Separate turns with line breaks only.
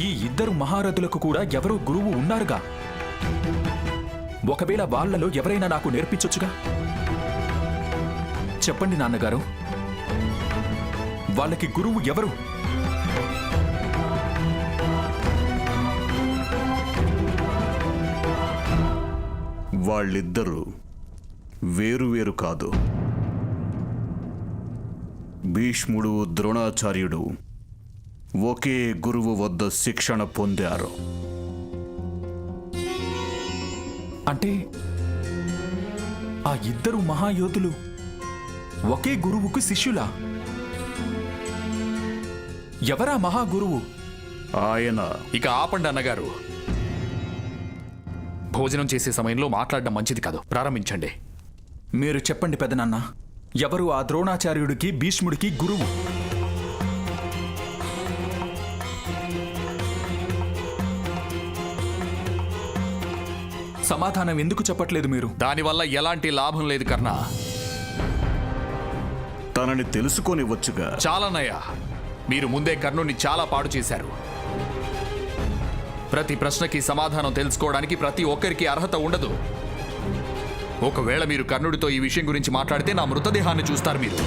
ఈ ఇద్దరు మహారథులకు కూడా ఎవరో గురువు ఉన్నారుగా. ఒకవేళ వాళ్ళలో ఎవరైనా నాకు నేర్పించొచ్చుగా. చెప్పండి నాన్నగారు, వాళ్ళకి గురువు ఎవరు?
వాళ్ళిద్దరూ వేరువేరు కాదు. భీష్ముడు, ద్రోణాచార్యుడు ఒకే గురువు వద్ద శిక్షణ పొందారు.
అంటే ఆ ఇద్దరు మహాయోధులు ఒకే గురువుకు శిష్యులా? ఎవరా మహాగురువు?
ఆయన
ఇక ఆపండి అన్నగారు. భోజనం చేసే సమయంలో మాట్లాడడం మంచిది కాదు. ప్రారంభించండి.
మీరు చెప్పండి పెదనాన్న, ఎవరు ఆ ద్రోణాచార్యుడికి భీష్ముడికి గురువు? సమాధానం ఎందుకు చెప్పట్లేదు మీరు?
దానివల్ల ఎలాంటి లాభం లేదు కర్ణ.
తనని తెలుసుకొనివచ్చుగా.
చాలన్నయ్య, మీరు ముందే కర్ణుని చాలా పాడు చేశారు. ప్రతి ప్రశ్నకి సమాధానం తెలుసుకోవడానికి ప్రతి ఒక్కరికి అర్హత ఉండదు. ఒకవేళ మీరు కర్ణుడితో ఈ విషయం గురించి మాట్లాడితే నా మృతదేహాన్ని చూస్తారు మీరు.